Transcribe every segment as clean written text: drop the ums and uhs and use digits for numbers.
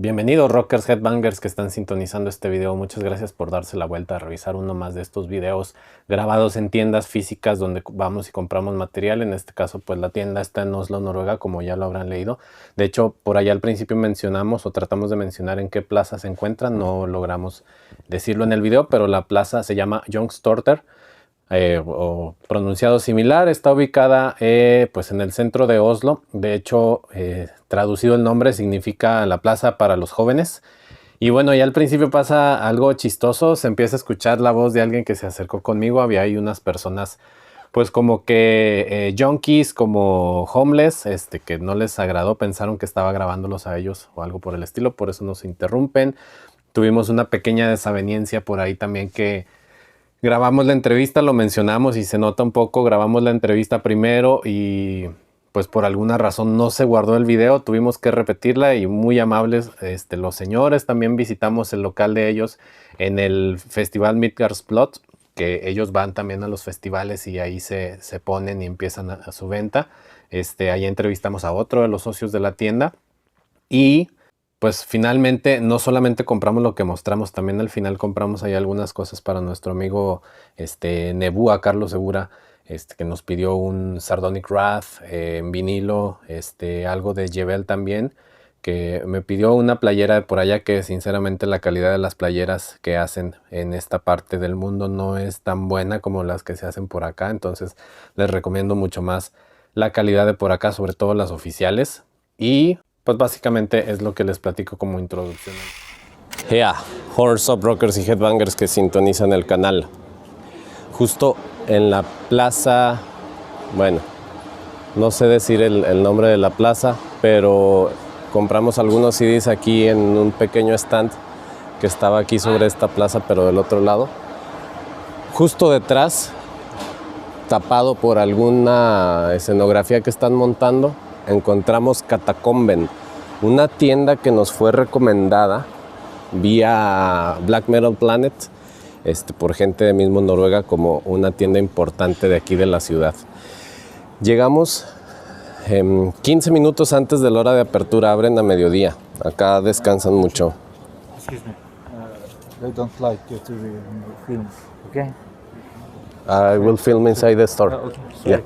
Bienvenidos rockers, headbangers que están sintonizando este video. Muchas gracias por darse la vuelta a revisar uno más de estos videos grabados en tiendas físicas donde vamos y compramos material. En este caso pues la tienda está en Oslo, Noruega, como ya lo habrán leído. De hecho por allá al principio mencionamos o tratamos de mencionar en qué plaza se encuentran. No logramos decirlo en el video, pero la plaza se llama Youngstorter. O pronunciado similar, está ubicada pues en el centro de Oslo. De hecho, traducido el nombre significa la plaza para los jóvenes. Y bueno, ya al principio pasa algo chistoso, se empieza a escuchar la voz de alguien que se acercó conmigo. Había ahí unas personas pues como que junkies, como homeless, que no les agradó, pensaron que estaba grabándolos a ellos o algo por el estilo, por eso nos interrumpen. Tuvimos una pequeña desaveniencia por ahí también que grabamos la entrevista, lo mencionamos y se nota un poco, grabamos la entrevista primero y pues por alguna razón no se guardó el video, tuvimos que repetirla y muy amables los señores. También visitamos el local de ellos en el festival Midgardsblot, que ellos van también a los festivales y ahí se ponen y empiezan a su venta. Ahí entrevistamos a otro de los socios de la tienda y pues finalmente no solamente compramos lo que mostramos, también al final compramos ahí algunas cosas para nuestro amigo Nebúa, Carlos Segura, que nos pidió un Sardonic Wrath en vinilo, algo de Yebel también, que me pidió una playera por allá que sinceramente la calidad de las playeras que hacen en esta parte del mundo no es tan buena como las que se hacen por acá, entonces les recomiendo mucho más la calidad de por acá, sobre todo las oficiales. Y pues básicamente es lo que les platico como introducción. Horrors of Rockers y Headbangers que sintonizan el canal. Justo en la plaza, bueno, no sé decir el nombre de la plaza, pero compramos algunos CDs aquí en un pequeño stand que estaba aquí sobre esta plaza, pero del otro lado. Justo detrás, tapado por alguna escenografía que están montando, encontramos Katakomben, una tienda que nos fue recomendada vía Black Metal Planet por gente de mismo Noruega como una tienda importante de aquí de la ciudad. Llegamos 15 minutos antes de la hora de apertura, abren a mediodía. Acá descansan mucho. Excuse me, they don't like you to film, okay? I will film inside the store. Okay, sorry. Yeah.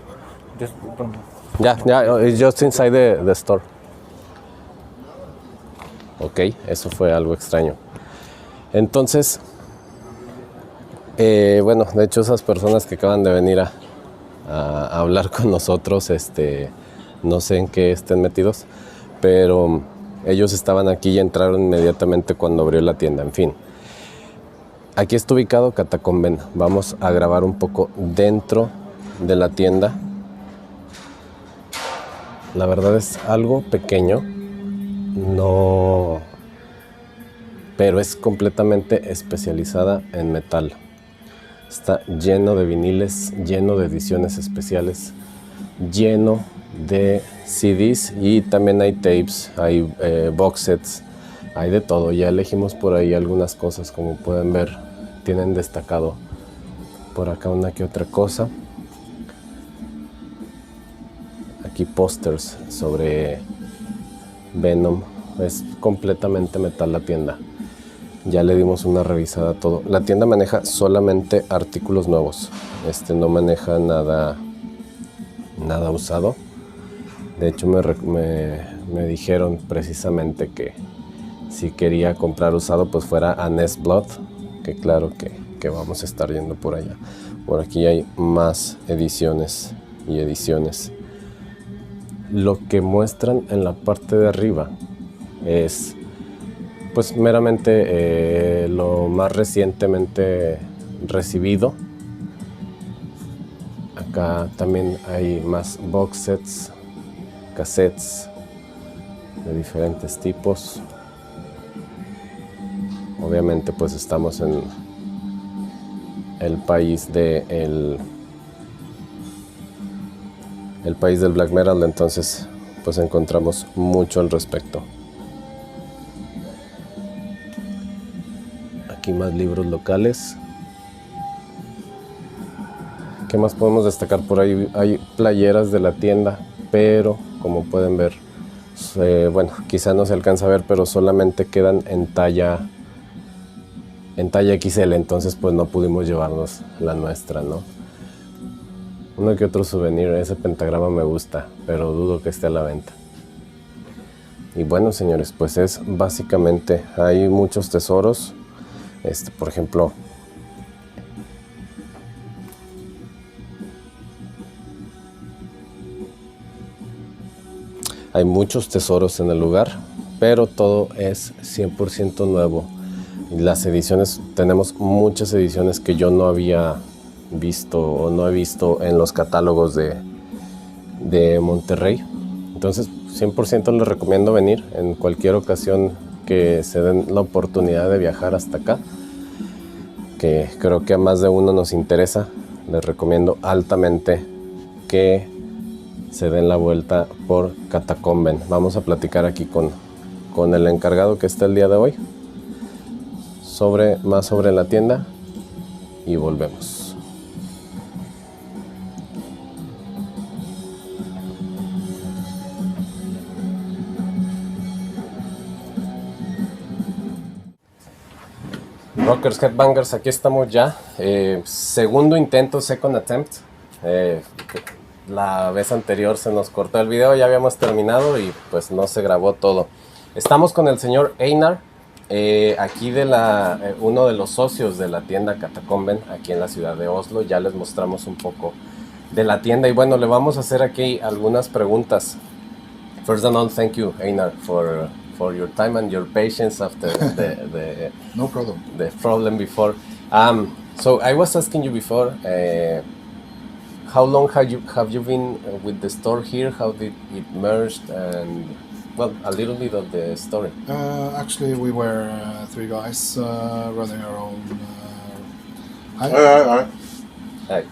Just don't. Yeah, it's just inside the store. Ok, eso fue algo extraño. Entonces, bueno, de hecho esas personas que acaban de venir a hablar con nosotros, no sé en qué estén metidos, pero ellos estaban aquí y entraron inmediatamente cuando abrió la tienda, en fin. Aquí está ubicado Katakomben. Vamos a grabar un poco dentro de la tienda. La verdad es algo pequeño, no, pero es completamente especializada en metal. Está lleno de viniles, lleno de ediciones especiales, lleno de CDs y también hay tapes, hay box sets, hay de todo. Ya elegimos por ahí algunas cosas, como pueden ver, tienen destacado por acá una que otra cosa. Aquí pósters sobre Venom, es completamente metal la tienda. Ya le dimos una revisada a todo. La tienda maneja solamente artículos nuevos, no maneja nada usado. De hecho me dijeron precisamente que si quería comprar usado pues fuera a Neseblod, que claro que vamos a estar yendo por allá. Por aquí hay más ediciones y ediciones. Lo que muestran en la parte de arriba es pues meramente lo más recientemente recibido. Acá también hay más box sets, cassettes de diferentes tipos. Obviamente pues estamos en el país el país del black metal, entonces pues encontramos mucho al respecto. Aquí más libros locales. ¿Qué más podemos destacar por ahí? Hay playeras de la tienda, pero como pueden ver Bueno, quizá no se alcanza a ver, pero solamente quedan en talla XL, entonces pues no pudimos llevarnos la nuestra, ¿no? Uno que otro souvenir, ese pentagrama me gusta, pero dudo que esté a la venta. Y bueno, señores, pues es básicamente, hay muchos tesoros. Por ejemplo, hay muchos tesoros en el lugar, pero todo es 100% nuevo. Y las ediciones, tenemos muchas ediciones que yo no había visto o no he visto en los catálogos de Monterrey. Entonces 100% les recomiendo venir en cualquier ocasión que se den la oportunidad de viajar hasta acá, que creo que a más de uno nos interesa. Les recomiendo altamente que se den la vuelta por Katakomben. Vamos a platicar aquí con el encargado que está el día de hoy más sobre la tienda y volvemos. Rockers, Headbangers, aquí estamos ya. Segundo intento, second attempt. La vez anterior se nos cortó el video, ya habíamos terminado y pues no se grabó todo. Estamos con el señor Einar, aquí uno de los socios de la tienda Katakomben, aquí en la ciudad de Oslo. Ya les mostramos un poco de la tienda y bueno, le vamos a hacer aquí algunas preguntas. First of all, thank you, Einar, for your time and your patience after the No problem. The problem before. So I was asking you before, how long have you been with the store here? How did it merged? And well, a little bit of the story. Actually, we were three guys running our own. Hi.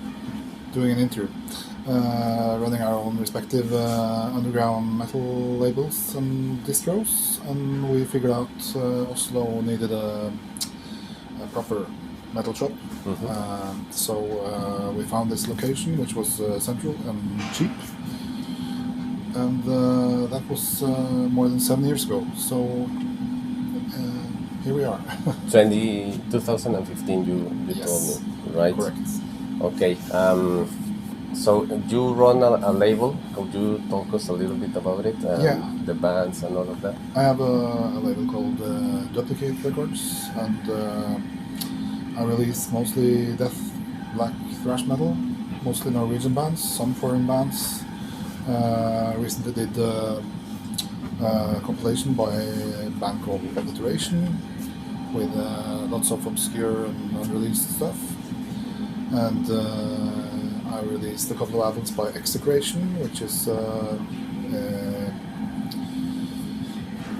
Doing an interview. Running our own respective underground metal labels and distros, and we figured out Oslo needed a proper metal shop. Mm-hmm. So we found this location, which was central and cheap, and that was more than 7 years ago. So here we are. 2015, you Yes. told me, right? Correct. Okay. So you run a label. Could you talk us a little bit about it? Yeah. The bands and all of that. I have a label called Duplicate Records, and I release mostly death, black thrash metal, mostly Norwegian bands, some foreign bands. Recently did a compilation by a band called Obliteration with lots of obscure and unreleased stuff. And I released a couple of albums by Execration, which is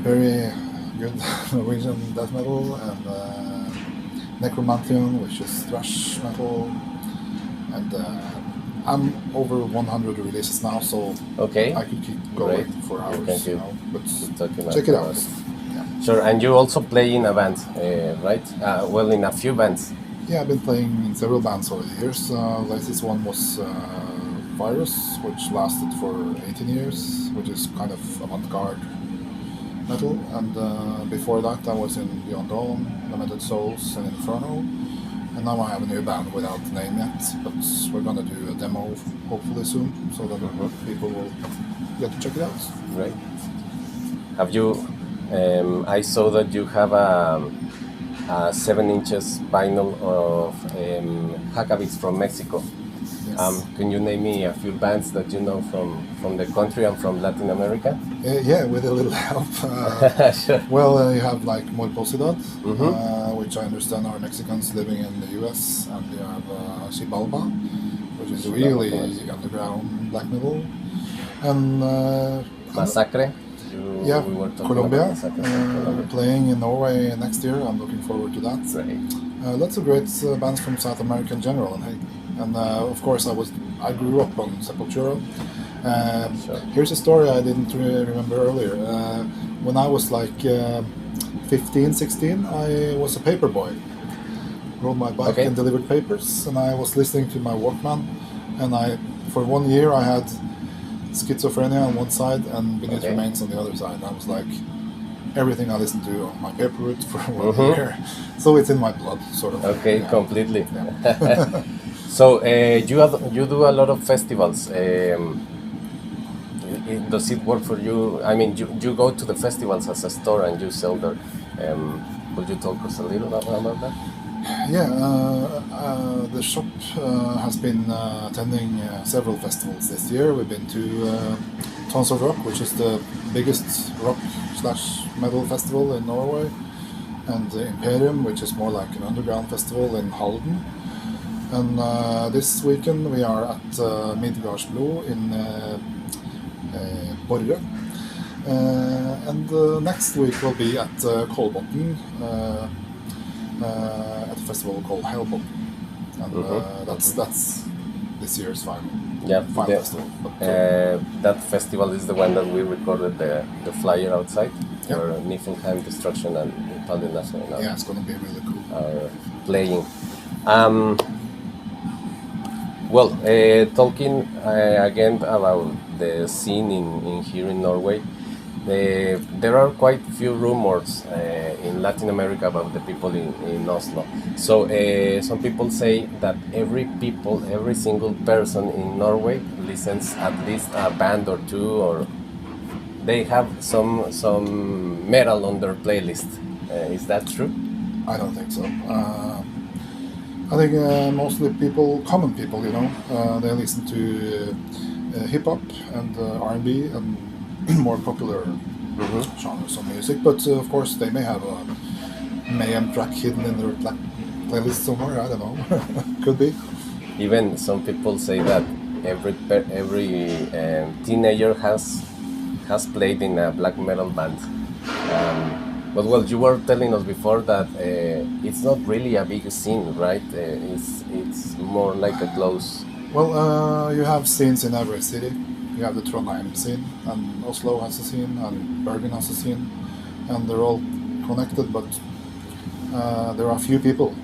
very good Norwegian death metal, and Necromantheon, which is thrash metal, and I'm over 100 releases now, so Okay. I could keep going Great. for hours. Thank you. But Talking check it about out. it. Yeah. Sure, and you also play in a band, right? Well, in a few bands. Yeah, I've been playing in several bands over the years. Latest one was Virus, which lasted for 18 years, which is kind of avant-garde metal. And before that, I was in Beyond Dawn, Lamented Souls, and Inferno. And now I have a new band without a name yet, but we're gonna do a demo hopefully soon, so that people will get to check it out. Right. Have you? I saw that you have a 7 inches vinyl of Hackabits from Mexico. Yes. Can you name me a few bands that you know from the country and from Latin America? Yeah, with a little help. Sure. Well, you have like Muy Posibilidad, Mhm. which I understand are Mexicans living in the US, and you have Xibalba, which is really underground black metal, and Massacre. yeah, We were talking Colombia, about Massacre from Colombia. playing in Norway next year. I'm looking forward to that. Right. Lots of great bands from South America in general, and of course I grew up on Sepultura. Sure. Here's a story I didn't remember earlier. When I was like 15, 16, I was a paper boy. Rode my bike Okay. and delivered papers, and I was listening to my Walkman, and for 1 year I had Schizophrenia on one side and Beneath Okay. Remains on the other side. I was like, everything I listened to on my paper route for 1 year. So it's in my blood, sort of. Okay, Yeah. completely. Yeah. So you do a lot of festivals. Does it work for you? I mean, you go to the festivals as a store and you sell there. Could you talk us a little about that? Yeah, the shop has been attending several festivals this year. We've been to Tons of Rock, which is the biggest rock/metal festival in Norway, and the Imperium, which is more like an underground festival in Halden. And this weekend we are at Midgardsblod in Borre. And next week we'll be at Kolbotn at a festival called Hellbotn. And that's this year's final festival. But, that festival is the one that we recorded the flyer outside Yeah. for Niflheim Destruction and Tallinn National yeah, it's going to be really cool. are playing. Well, talking again about the scene in here in Norway, there are quite few rumors in Latin America about the people in Oslo. So some people say that every single person in Norway listens at least a band or two, or they have some metal on their playlist. Is that true? I don't think so. I think mostly common people, they listen to hip hop and R&B and more popular genres of music. But of course, they may have a mayhem track hidden in their playlist somewhere. I don't know. Could be. Even some people say that every teenager has played in a black metal band. But well, you were telling us before that it's not really a big scene, right? It's more like a close. Well, you have scenes in every city. You have the Trondheim scene, and Oslo has a scene, and Bergen has a scene, and they're all connected. But there are few people.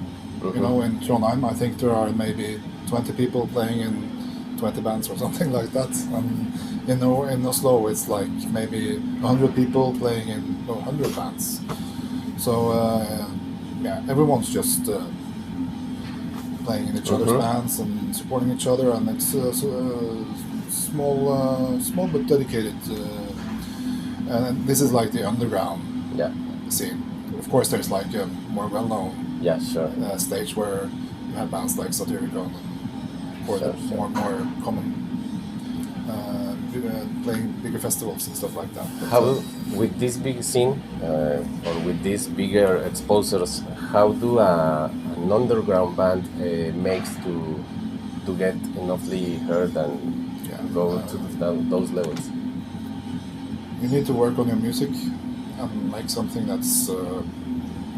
In Trondheim, I think there are maybe 20 people playing in 20 bands or something like that. And in Oslo, it's like maybe 100 people playing in 100 bands. So yeah, everyone's just playing in each other's bands and supporting each other, and it's small but dedicated. And this is like the underground scene. Of course, there's like a more well-known stage where you have bands like Satyricon or more common playing bigger festivals and stuff like that. But, how with this big scene or with these bigger exposures, how do an underground band makes to get enoughly heard and go to those levels? You need to work on your music and make something that's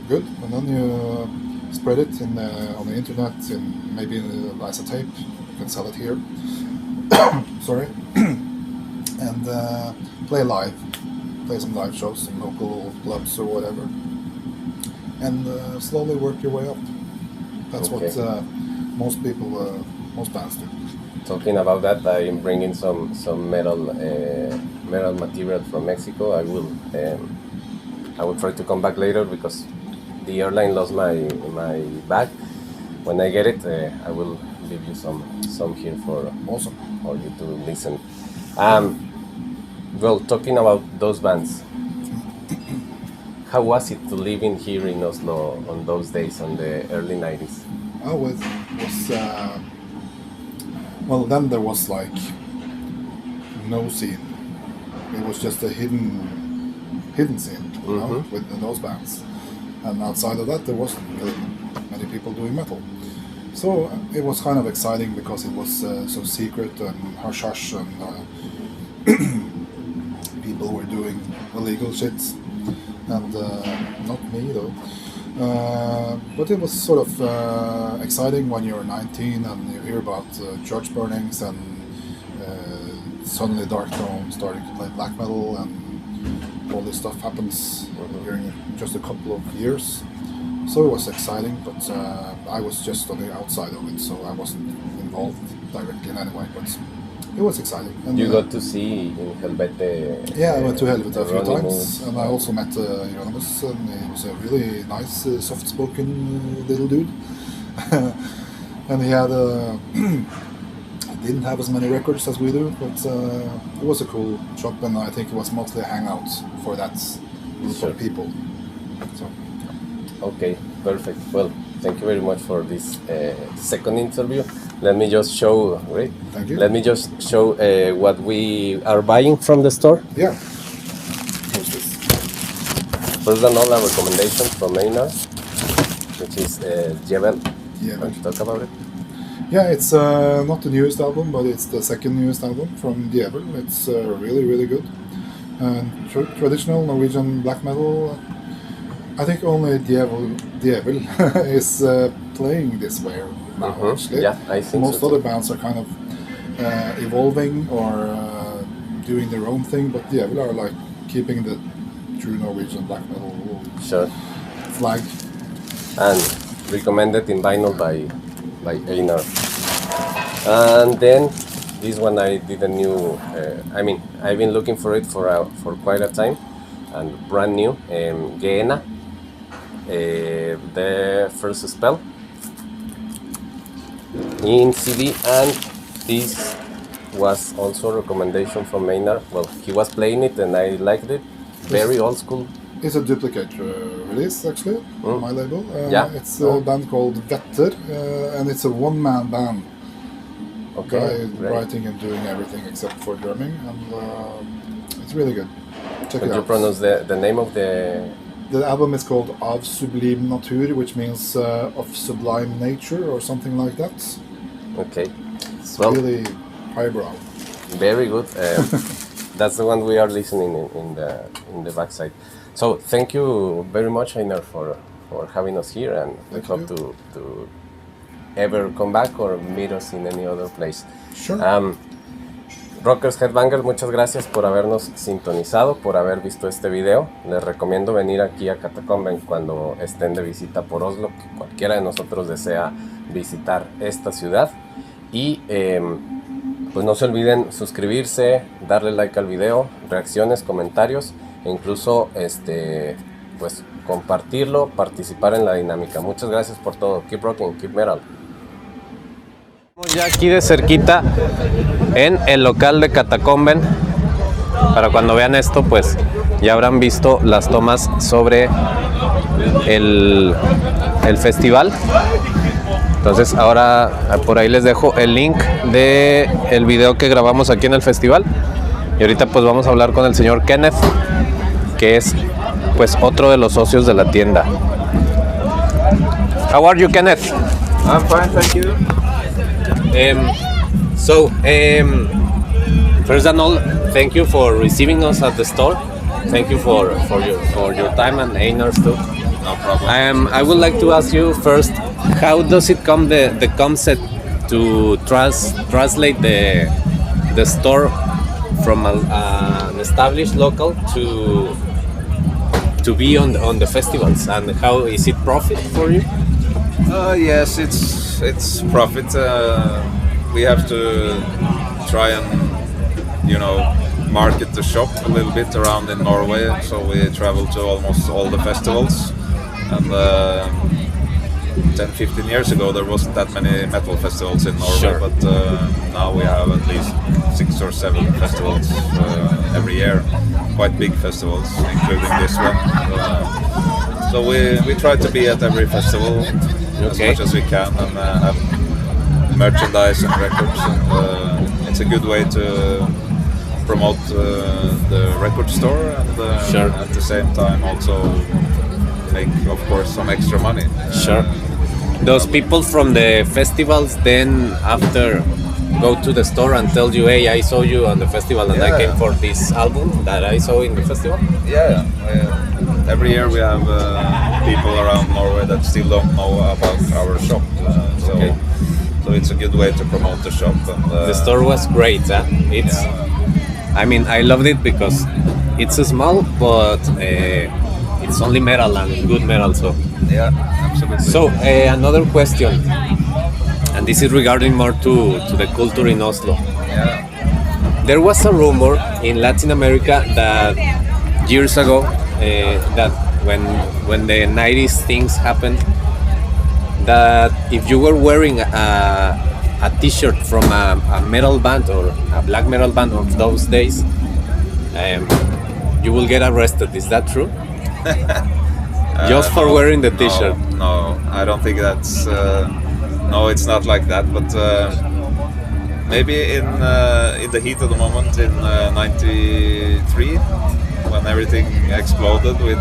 good, and then you spread it on the internet, maybe as a tape. You can sell it here. Sorry. And play some live shows in local clubs or whatever, and slowly work your way up. That's what most bands do. Talking about that, I am bringing some metal material from Mexico. I will try to come back later because the airline lost my bag. When I get it, I will leave you some here for you to listen. Well, talking about those bands, how was it to live here in Oslo on those days, on the early 90s? Oh, it was well, then there was like no scene. It was just a hidden scene, with those bands. And outside of that, there wasn't really many people doing metal. So it was kind of exciting because it was so secret and hush-hush, and people were doing illegal shit. And not me, though. But it was sort of exciting when you're 19 and you hear about church burnings, and suddenly Dark Throne starting to play black metal, and all this stuff happens during just a couple of years. So it was exciting, but I was just on the outside of it, so I wasn't involved directly in any way. But it was exciting. And, You got to see in Helvete. Yeah, I went to Helvete a few Hieronymus. times, and I also met Hieronymus, and he was a really nice, soft-spoken little dude. And he had didn't have as many records as we do, but it was a cool shop, and I think it was mostly a hangout for that group Sure. of people. So, Okay, perfect. Well, thank you very much for this second interview. Let me just show, right? Thank you. Let me just show what we are buying from the store. yeah. What's this? First of all, a recommendation from Einar, which is Jebel. Yeah. Want to talk about it? Yeah, it's not the newest album, but it's the second newest album from Djevel. It's really, really good. And traditional Norwegian black metal. I think only Djevel is playing this way now, actually. Yeah, I think Most so other too. bands are kind of evolving or doing their own thing, but Djevel are like keeping the true Norwegian black metal Sure. flag. And recommended in vinyl by Einar. And then this one I did a new. I've been looking for it for quite a time, and brand new. Geena, the first spell in CD, and this was also a recommendation from Einar. Well, he was playing it and I liked it. Very old school. It's a duplicate release, actually, on my label. Yeah. It's a band called Vetter, and it's a one-man band. Okay, Guy great. writing and doing everything except for drumming, and it's really good. Check Could it you out. pronounce the name of the? The album is called Av Sublim Natur, which means of sublime nature or something like that. Okay, It's well, really highbrow. very good. That's the one we are listening in the backside. So thank you very much, Einar, for having us here, and we Thank hope you. to ever come back or meet us in any other place. Sure. Rockers, Headbangers, muchas gracias por habernos sintonizado, por haber visto este video. Les recomiendo venir aquí a Katakomben cuando estén de visita por Oslo, que cualquiera de nosotros desea visitar esta ciudad. Y pues no se olviden suscribirse, darle like al video, reacciones, comentarios e incluso pues compartirlo, participar en la dinámica. Muchas gracias por todo. Keep rocking, keep metal. Estamos ya aquí de cerquita en el local de Katakomben. Para cuando vean esto, pues ya habrán visto las tomas sobre el festival. Entonces ahora por ahí les dejo el link de el video que grabamos aquí en el festival. Y ahorita pues vamos a hablar con el señor Kenneth, que es pues otro de los socios de la tienda. How are you, Kenneth? I'm fine, thank you. First and all, thank you for receiving us at the store. Thank you for your time, and Einar's too. No problem. I would like to ask you first, how does it come the concept to translate the store from an established local to be on the festivals, and how is it profit for you? Yes, it's profit. We have to try and market the shop a little bit around in Norway. So we travel to almost all the festivals. And 10-15 years ago there wasn't that many metal festivals in Norway, Sure. but now we have at least 6 or 7 festivals every year. Quite big festivals, including this one. So we try to be at every festival as Okay. much as we can, and have merchandise and records, and it's a good way to promote the record store, and Sure. at the same time also make, of course, some extra money. Sure. Those people from the festivals then after go to the store and tell you, hey, I saw you on the festival and I Yeah. came for this album that I saw in the festival? Yeah, every year we have people around Norway that still don't know about our shop, so Okay. so it's a good way to promote the shop. And The store was great. It's, I mean, I loved it because it's small, but it's only metal and good metal. So, yeah, absolutely. so another question, and this is regarding more to the culture in Oslo. Yeah. there was a rumor in Latin America that years ago, that when the 90s things happened, that if you were wearing a t-shirt from a metal band or a black metal band of those days, you will get arrested. Is that true? Just for wearing the t-shirt? No, I don't think that's... no, it's not like that, but maybe in the heat of the moment in '93, when everything exploded with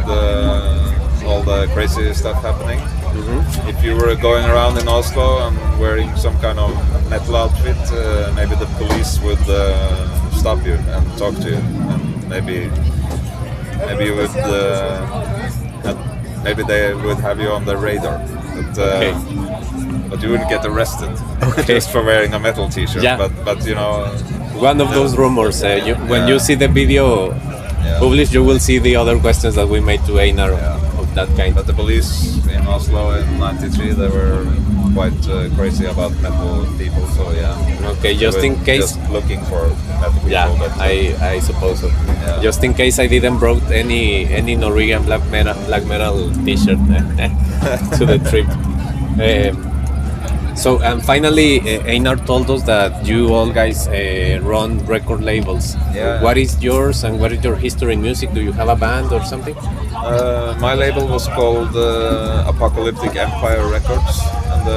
all the crazy stuff happening. Mm-hmm. If you were going around in Oslo and wearing some kind of metal outfit, maybe the police would stop you and talk to you, and maybe you would maybe they would have you on the radar, but you wouldn't get arrested just for wearing a metal t-shirt. Yeah. But you know, one of those rumors. When you see the video published, you will see the other questions that we made to Einar of that kind. But the police in Oslo in '93, they were quite crazy about metal people. So yeah. Okay, just in case. Just looking for metal people. Yeah, but, I suppose so. Yeah. Just in case I didn't brought any Norwegian black metal t-shirt to the trip. So finally, Einar told us that you all guys run record labels. Yeah. What is yours and what is your history in music? Do you have a band or something? My label was called Apocalyptic Empire Records, and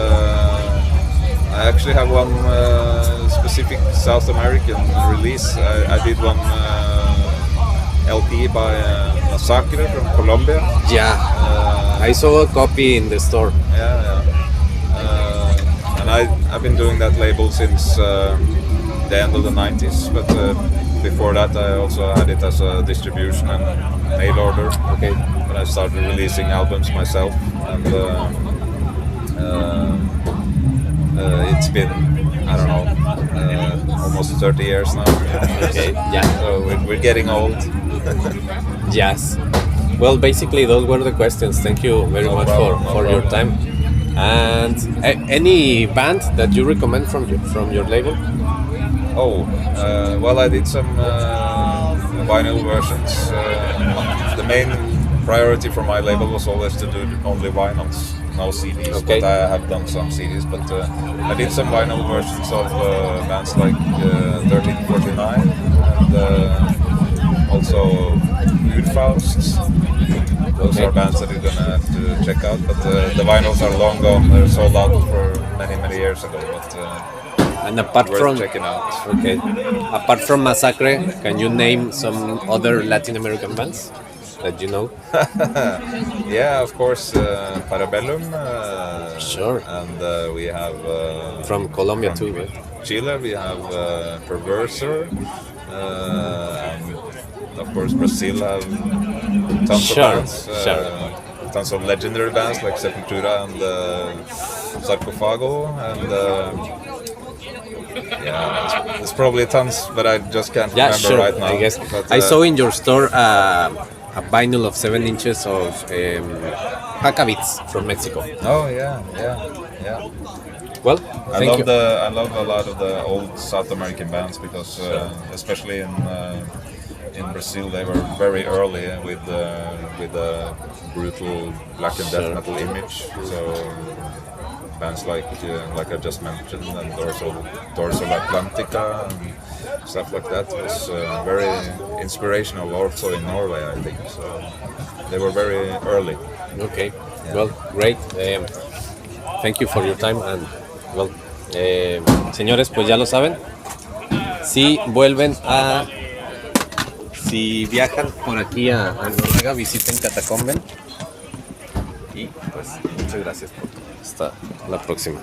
I actually have one specific South American release. I did one LP by Massacre from Colombia. Yeah, I saw a copy in the store. Yeah. And I've been doing that label since the end of the '90s, but before that I also had it as a distribution and mail order. Okay. But I started releasing albums myself, and it's been, I don't know, almost 30 years now. Okay. Yeah. So we're getting old. Yes. Well, basically those were the questions. Thank you very much for your time. And any band that you recommend from your label? Well, I did some vinyl versions. The main priority for my label was always to do only vinyls, no CDs. Okay. But I have done some CDs. But I did some vinyl versions of bands like 1349 and also Urfaust. Those are bands that you're gonna have to check out, but the vinyls are long gone. They're sold out for many years ago. But and apart from checking out. Okay, apart from Massacre, can you name some other Latin American bands that you know? Yeah, of course, Parabellum. Sure. And we have From Colombia too, right? Chile. We have Perverser. And of course, Brazil have tons of bands. Tons of legendary bands like Sepultura and Sarcophago, and there's probably tons, but I just can't remember right now. I guess But, I saw in your store a vinyl of 7 inches of Hackabits from Mexico. Oh yeah. Well, I love a lot of the old South American bands because, especially in Brazil, they were very early with the brutal black and death metal image. So bands like I just mentioned, and Dorsal Atlantica and stuff like that was very inspirational also in Norway, I think. So they were very early. Okay. Yeah. Well, great. Thank you for your time and well, señores, pues ya lo saben. Si viajan por aquí a Noruega, visiten Katakomben. Y pues muchas gracias por todo. Hasta la próxima.